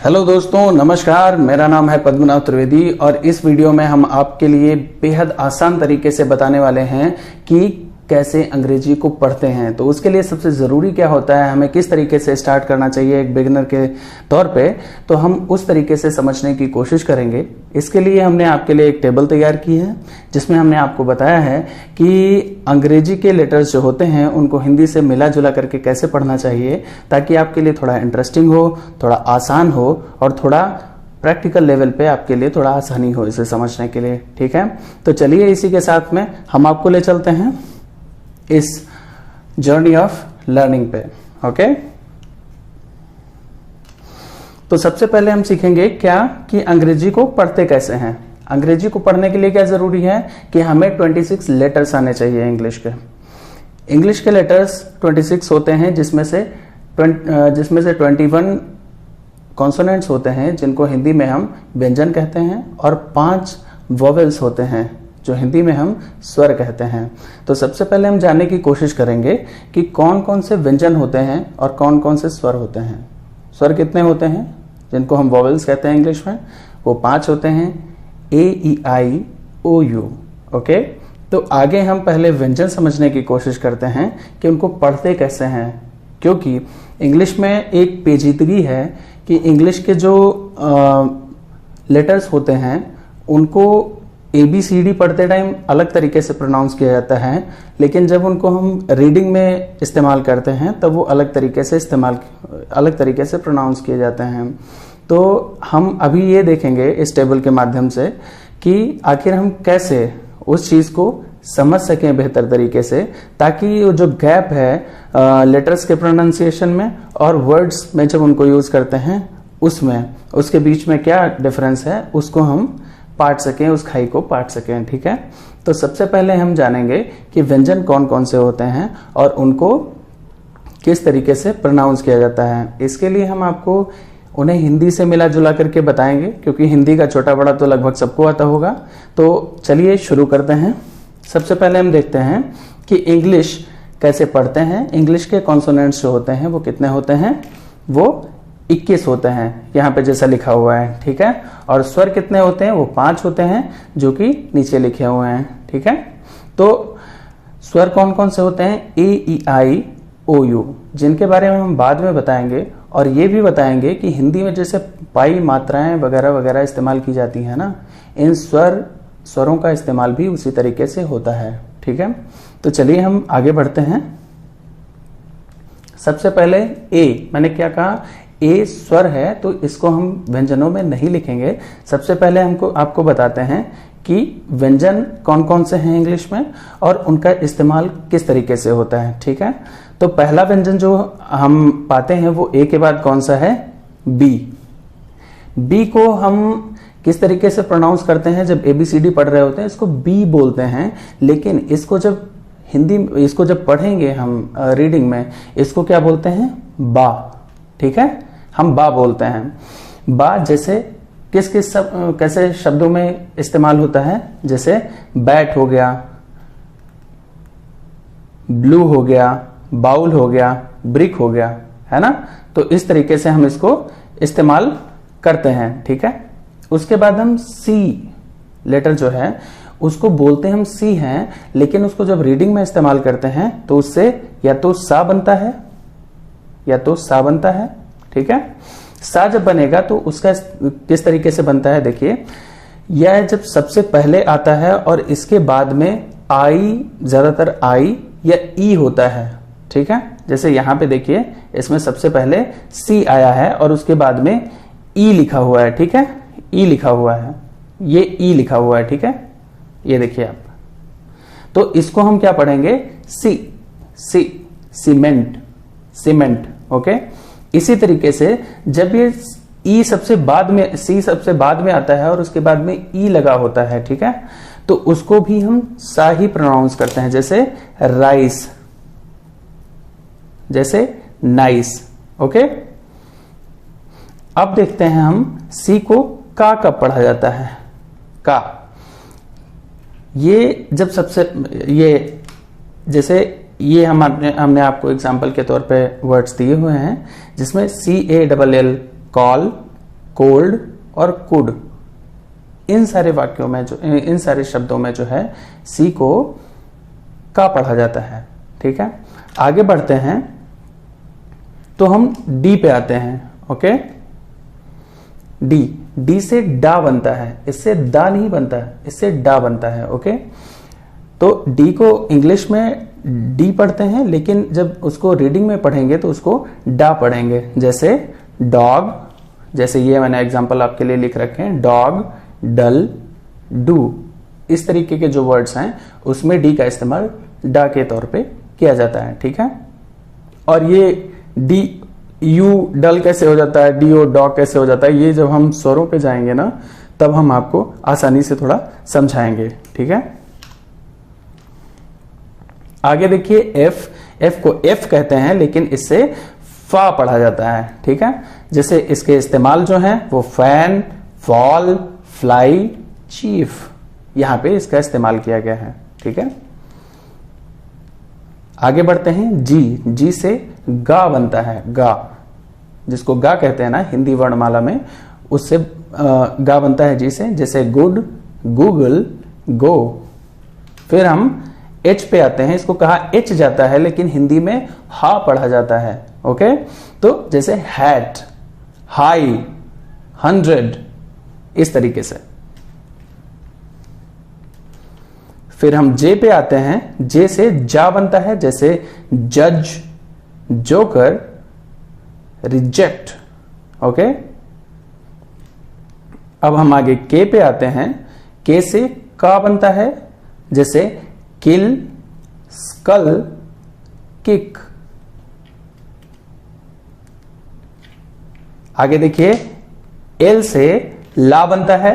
Hello दोस्तों, नमस्कार। मेरा नाम है पद्मनाभ त्रिवेदी और इस वीडियो में हम आपके लिए बेहद आसान तरीके से बताने वाले हैं कि कैसे अंग्रेजी को पढ़ते हैं। तो उसके लिए सबसे ज़रूरी क्या होता है, हमें किस तरीके से स्टार्ट करना चाहिए एक बिगिनर के तौर पे, तो हम उस तरीके से समझने की कोशिश करेंगे। इसके लिए हमने आपके लिए एक टेबल तैयार की है जिसमें हमने आपको बताया है कि अंग्रेजी के लेटर्स जो होते हैं उनको हिंदी से मिला जुला करके कैसे पढ़ना चाहिए, ताकि आपके लिए थोड़ा इंटरेस्टिंग हो, थोड़ा आसान हो और थोड़ा प्रैक्टिकल लेवल पे आपके लिए थोड़ा आसानी हो इसे समझने के लिए। ठीक है, तो चलिए इसी के साथ में हम आपको ले चलते हैं इस जर्नी ऑफ लर्निंग पे। ओके, तो सबसे पहले हम सीखेंगे क्या कि अंग्रेजी को पढ़ते कैसे हैं। अंग्रेजी को पढ़ने के लिए क्या जरूरी है कि हमें 26 लेटर्स आने चाहिए इंग्लिश के। इंग्लिश के लेटर्स 26 होते हैं, जिसमें से 21 कॉन्सोनेंट्स होते हैं जिनको हिंदी में हम व्यंजन कहते हैं, और 5 वोवेल्स होते हैं जो हिंदी में हम स्वर कहते हैं। तो सबसे पहले हम जानने की कोशिश करेंगे कि कौन कौन से व्यंजन होते हैं और कौन कौन से स्वर होते हैं। स्वर कितने होते हैं जिनको हम वोवेल्स कहते हैं इंग्लिश में, वो 5 होते हैं, ए ई आई ओ यू। ओके, तो आगे हम पहले व्यंजन समझने की कोशिश करते हैं कि उनको पढ़ते कैसे हैं, क्योंकि इंग्लिश में एक पेचीदगी है कि इंग्लिश के जो लेटर्स होते हैं उनको ABCD पढ़ते टाइम अलग तरीके से प्रोनाउंस किया जाता है, लेकिन जब उनको हम रीडिंग में इस्तेमाल करते हैं तब वो अलग तरीके से प्रोनाउंस किए जाते हैं। तो हम अभी ये देखेंगे इस टेबल के माध्यम से कि आखिर हम कैसे उस चीज़ को समझ सकें बेहतर तरीके से, ताकि जो गैप है लेटर्स के प्रोनाउंसिएशन में और वर्ड्स में जब उनको यूज़ करते हैं उसके बीच में क्या डिफरेंस है उसको हम पाट सकें, उस खाई को पाट सकें। ठीक है, तो सबसे पहले हम जानेंगे कि व्यंजन कौन कौन से होते हैं और उनको किस तरीके से प्रोनाउंस किया जाता है। इसके लिए हम आपको उन्हें हिंदी से मिला जुला करके बताएंगे, क्योंकि हिंदी का छोटा बड़ा तो लगभग सबको आता होगा। तो चलिए शुरू करते हैं। सबसे पहले हम देखते हैं कि इंग्लिश कैसे पढ़ते हैं। इंग्लिश के कॉन्सोनेंट्स जो होते हैं वो कितने होते हैं, वो 21 होते हैं, यहाँ पे जैसा लिखा हुआ है। ठीक है, और स्वर कितने होते हैं, वो 5 होते हैं जो कि नीचे लिखे हुए हैं। ठीक है, तो स्वर कौन कौन से होते हैं, ए ई आई ओ यू, जिनके बारे में हम बाद में बताएंगे, और ये भी बताएंगे कि हिंदी में जैसे पाई मात्राएं वगैरह वगैरह इस्तेमाल की जाती है ना, इन स्वरों का इस्तेमाल भी उसी तरीके से होता है। ठीक है, तो चलिए हम आगे बढ़ते हैं। सबसे पहले ए, मैंने क्या कहा, ए स्वर है तो इसको हम व्यंजनों में नहीं लिखेंगे। सबसे पहले आपको बताते हैं कि व्यंजन कौन कौन से हैं इंग्लिश में और उनका इस्तेमाल किस तरीके से होता है। ठीक है, तो पहला व्यंजन जो हम पाते हैं वो ए के बाद कौन सा है, बी। बी को हम किस तरीके से प्रोनाउंस करते हैं, जब ABCD पढ़ रहे होते हैं इसको बी बोलते हैं, लेकिन इसको जब पढ़ेंगे हम रीडिंग में, इसको क्या बोलते हैं, बा। ठीक है, हम बा बोलते हैं। बा जैसे कैसे शब्दों में इस्तेमाल होता है, जैसे बैट हो गया, ब्लू हो गया, बाउल हो गया, ब्रिक हो गया, है ना। तो इस तरीके से हम इसको इस्तेमाल करते हैं। ठीक है, उसके बाद हम सी लेटर जो है उसको बोलते हम सी हैं, लेकिन उसको जब रीडिंग में इस्तेमाल करते हैं तो उससे या तो सा बनता है या तो सा बनता है। ठीक है, सा जब बनेगा तो उसका किस तरीके से बनता है, देखिए, यह जब सबसे पहले आता है और इसके बाद में आई, ज्यादातर आई या ई होता है। ठीक है, जैसे यहां पे देखिए इसमें सबसे पहले सी आया है और उसके बाद में ई लिखा हुआ है। ठीक है, ई लिखा हुआ है, ये ई लिखा हुआ है। ठीक है, ये देखिए आप, तो इसको हम क्या पढ़ेंगे, सीमेंट। ओके, इसी तरीके से जब ये सी सबसे बाद में आता है और उसके बाद में ई लगा होता है, ठीक है, तो उसको भी हम सा ही प्रोनाउंस करते हैं, जैसे राइस, जैसे नाइस। ओके, अब देखते हैं हम सी को का कब पढ़ा जाता है, का। ये जैसे ये हमने आपको एग्जाम्पल के तौर पे वर्ड्स दिए हुए हैं, जिसमें CALL कॉल, कोल्ड और कुड, इन सारे वाक्यों में जो, इन सारे शब्दों में जो है सी को का पढ़ा जाता है। ठीक है, आगे बढ़ते हैं तो हम डी पे आते हैं। ओके, डी से डा बनता है, इससे दा नहीं बनता है, इससे डा बनता है। ओके, तो डी को इंग्लिश में डी पढ़ते हैं, लेकिन जब उसको रीडिंग में पढ़ेंगे तो उसको डा पढ़ेंगे। जैसे डॉग, जैसे ये मैंने एग्जांपल आपके लिए लिख रखे हैं, डॉग, डल, डू, इस तरीके के जो वर्ड्स हैं उसमें डी का इस्तेमाल डा के तौर पे किया जाता है। ठीक है, और ये डी यू डल कैसे हो जाता है, डी ओ डॉग कैसे हो जाता है, ये जब हम स्वरों पे जाएंगे ना तब हम आपको आसानी से थोड़ा समझाएंगे। ठीक है, आगे देखिए एफ को एफ कहते हैं, लेकिन इससे फा पढ़ा जाता है। ठीक है, जैसे इसके इस्तेमाल जो है वो फैन, फॉल, फ्लाई, चीफ, यहां पे इसका इस्तेमाल किया गया है। ठीक है, आगे बढ़ते हैं जी से गा बनता है, गा, जिसको गा कहते हैं ना हिंदी वर्णमाला में, उससे गा बनता है जी से। जैसे गुड, गूगल, गो। फिर हम एच पे आते हैं, इसको कहा एच जाता है लेकिन हिंदी में हा पढ़ा जाता है। ओके, तो जैसे हैट, हाई, 100, इस तरीके से। फिर हम जे पे आते हैं, जे से जा बनता है, जैसे जज, जोकर, रिजेक्ट। ओके, अब हम आगे के पे आते हैं, के से का बनता है, जैसे किल, स्कल, किक। आगे देखिए एल से ला बनता है,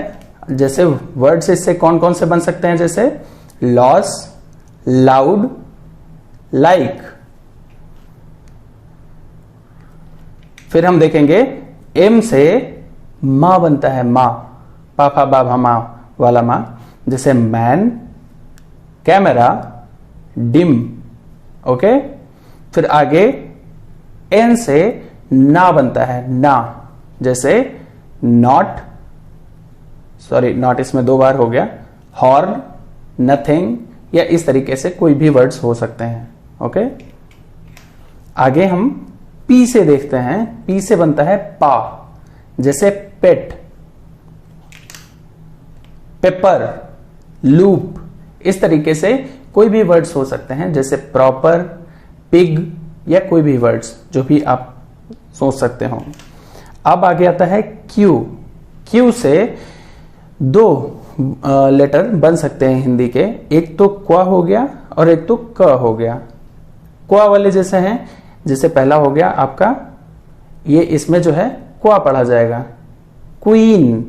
जैसे वर्ड्स इससे कौन कौन से बन सकते हैं, जैसे लॉस, लाउड, लाइक। फिर हम देखेंगे एम से मां बनता है, मां, पापा बाबा मां वाला मां, जैसे मैन, कैमरा, डिम। ओके, फिर आगे एन से ना बनता है, ना, जैसे नॉट, सॉरी नॉट इसमें 2 बार हो गया, हॉर्न, नथिंग, या इस तरीके से कोई भी वर्ड्स हो सकते हैं। ओके, आगे हम पी से देखते हैं, पी से बनता है पा, जैसे पेट, पेपर, लूप, इस तरीके से कोई भी वर्ड्स हो सकते हैं, जैसे प्रॉपर, पिग, या कोई भी वर्ड्स जो भी आप सोच सकते हो। अब आगे आता है क्यू। क्यू से 2 लेटर बन सकते हैं हिंदी के, एक तो क्वा हो गया और एक तो क हो गया। क्वा वाले जैसे हैं, जैसे पहला हो गया आपका, ये इसमें जो है क्वा पढ़ा जाएगा, क्वीन।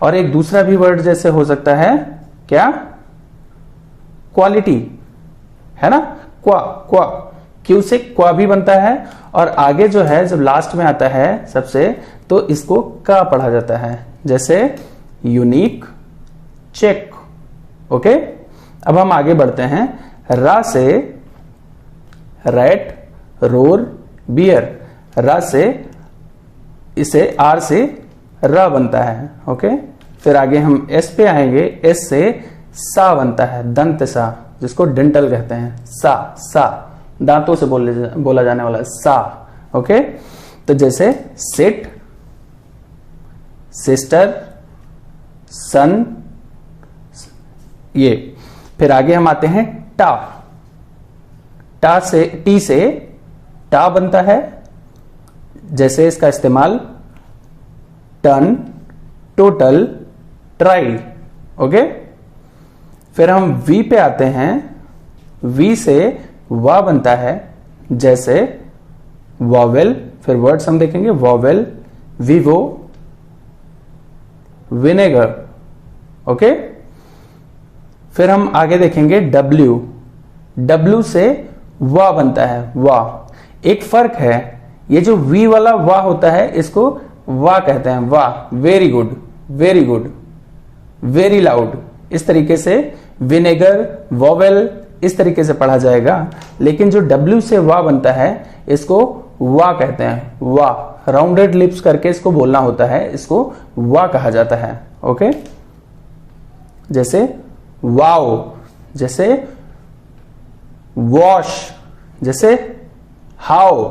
और एक दूसरा भी वर्ड जैसे हो सकता है, क्या, क्वालिटी, है ना, क्वा, क्वा, क्यू से क्वा भी बनता है। और आगे जो है जब लास्ट में आता है सबसे, तो इसको का पढ़ा जाता है, जैसे यूनिक, चेक। ओके, अब हम आगे बढ़ते हैं, रा से रैट, रोर, बियर। रा से, इसे आर से रा बनता है। ओके, फिर आगे हम एस पे आएंगे, एस से सा बनता है, दंत सा, जिसको डेंटल कहते हैं, सा, सा, दांतों से बोला जाने वाला सा। ओके, तो जैसे सिट, सिस्टर, सन, ये। फिर आगे हम आते हैं टा। टा से, टी से टा बनता है, जैसे इसका इस्तेमाल टन, टोटल, ट्राई। ओके, फिर हम वी पे आते हैं, वी से वा बनता है, जैसे वॉवेल। फिर वर्ड्स हम देखेंगे, वॉवेल, विवो, विनेगर। ओके, फिर हम आगे देखेंगे डब्ल्यू। डब्ल्यू से वा बनता है, वा। एक फर्क है, ये जो वी वाला वा होता है इसको वा कहते हैं, वाह, very good, very good, very loud, इस तरीके से विनेगर, वॉवेल, इस तरीके से पढ़ा जाएगा। लेकिन जो डब्ल्यू से वा बनता है इसको वा कहते हैं, वाह। राउंडेड लिप्स करके इसको बोलना होता है, इसको वा कहा जाता है। ओके, जैसे वाओ, जैसे वॉश, जैसे हाउ।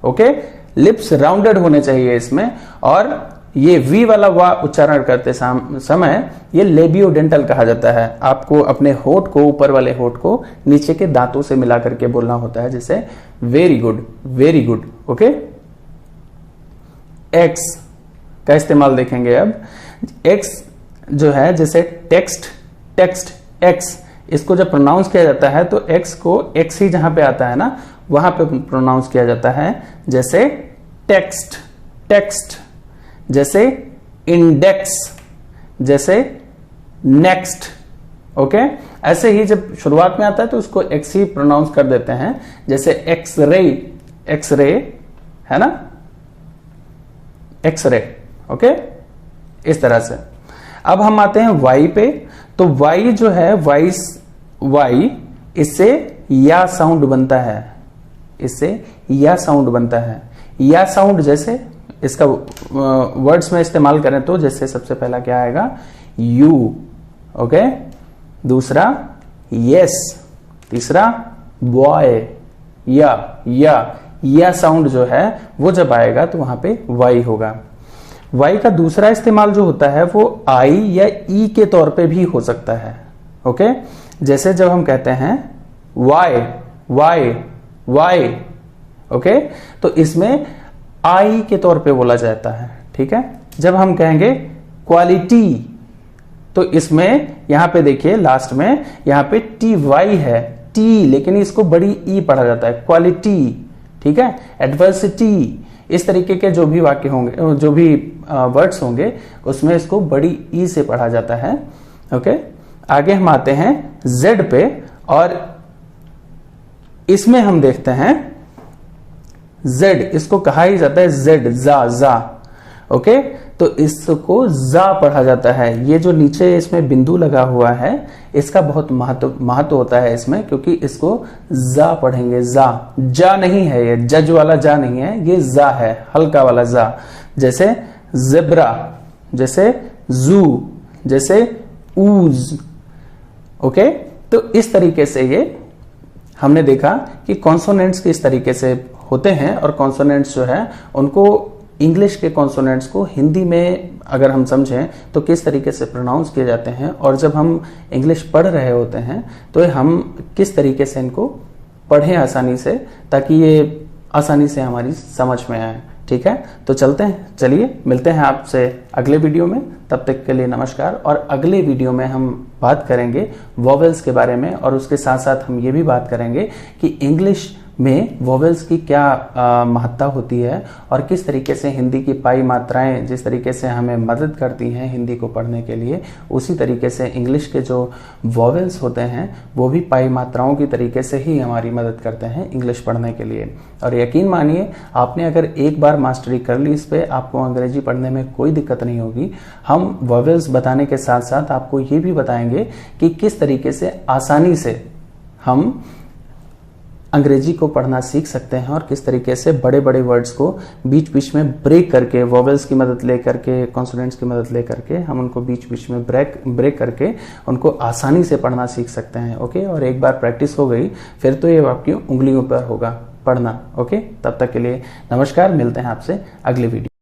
ओके, लिप्स राउंडेड होने चाहिए इसमें। और ये वी वाला वा उच्चारण करते समय ये लेबियोडेंटल कहा जाता है। आपको अपने होठ को, ऊपर वाले होठ को नीचे के दांतों से मिला करके बोलना होता है, जैसे very good, very good. Okay, x का इस्तेमाल देखेंगे अब। एक्स जो है, जैसे टेक्स्ट, टेक्स्ट, एक्स, इसको जब प्रोनाउंस किया जाता है तो एक्स को एक्स ही जहां पे आता है ना, वहां पे प्रोनाउंस किया जाता है, जैसे टेक्स्ट, टेक्स्ट, जैसे इंडेक्स, जैसे नेक्स्ट। ओके, ऐसे ही जब शुरुआत में आता है तो उसको एक्स ही प्रोनाउंस कर देते हैं, जैसे एक्सरे, एक्सरे है ना, एक्सरे। ओके, इस तरह से। अब हम आते हैं वाई पे। तो वाई जो है, वाई, इससे या साउंड बनता है, इससे या साउंड बनता है। या साउंड जैसे इसका वर्ड्स में इस्तेमाल करें तो जैसे सबसे पहला क्या आएगा, यू। ओके, दूसरा यस, तीसरा बॉय। या साउंड जो है वो जब आएगा तो वहां पे वाई होगा। वाई का दूसरा इस्तेमाल जो होता है वो आई या ई के तौर पे भी हो सकता है। ओके, जैसे जब हम कहते हैं वाई, वाई, वाई। ओके, तो इसमें आई के तौर पे बोला जाता है। ठीक है, जब हम कहेंगे क्वालिटी, तो इसमें यहां पे देखिए लास्ट में यहां पे टी वाई है, टी, लेकिन इसको बड़ी ई पढ़ा जाता है, क्वालिटी। ठीक है, एडवर्सिटी, इस तरीके के जो भी वाक्य होंगे, जो भी वर्ड्स होंगे, उसमें इसको बड़ी ई से पढ़ा जाता है। ओके, आगे हम आते हैं जेड पे, और इसमें हम देखते हैं जेड, इसको कहा ही जाता है जेड, जा। ओके, तो इसको जा पढ़ा जाता है। ये जो नीचे इसमें बिंदु लगा हुआ है, इसका बहुत महत्व होता है इसमें, क्योंकि इसको जा पढ़ेंगे, जा नहीं है, ये जज वाला जा नहीं है, ये जा है, हल्का वाला जा। जैसे जेब्रा, जैसे जू, जैसे ऊज। ओके, तो इस तरीके से ये हमने देखा कि कॉन्सोनेंट्स किस तरीके से होते हैं, और कॉन्सोनेंट्स जो है उनको, इंग्लिश के कॉन्सोनेंट्स को हिंदी में अगर हम समझें तो किस तरीके से प्रोनाउंस किए जाते हैं, और जब हम इंग्लिश पढ़ रहे होते हैं तो हम किस तरीके से इनको पढ़ें आसानी से, ताकि ये आसानी से हमारी समझ में आए। ठीक है, तो चलिए मिलते हैं आपसे अगले वीडियो में। तब तक के लिए नमस्कार। और अगले वीडियो में हम बात करेंगे वोवेल्स के बारे में, और उसके साथ साथ हम ये भी बात करेंगे कि इंग्लिश में वोवेल्स की क्या महत्ता होती है, और किस तरीके से हिंदी की पाई मात्राएं जिस तरीके से हमें मदद करती हैं हिंदी को पढ़ने के लिए, उसी तरीके से इंग्लिश के जो वोवेल्स होते हैं वो भी पाई मात्राओं की तरीके से ही हमारी मदद करते हैं इंग्लिश पढ़ने के लिए। और यकीन मानिए, आपने अगर एक बार मास्टरी कर ली इस पे, आपको अंग्रेजी पढ़ने में कोई दिक्कत नहीं होगी। हम वोवेल्स बताने के साथ साथ आपको ये भी बताएंगे कि किस तरीके से आसानी से हम अंग्रेजी को पढ़ना सीख सकते हैं, और किस तरीके से बड़े बड़े वर्ड्स को बीच बीच में ब्रेक करके, वोवेल्स की मदद लेकर के, कॉन्सोनेंट्स की मदद लेकर के हम उनको बीच बीच में ब्रेक करके उनको आसानी से पढ़ना सीख सकते हैं। ओके, और एक बार प्रैक्टिस हो गई फिर तो ये आपकी उंगलियों पर होगा पढ़ना। ओके, तब तक के लिए नमस्कार, मिलते हैं आपसे अगले वीडियो।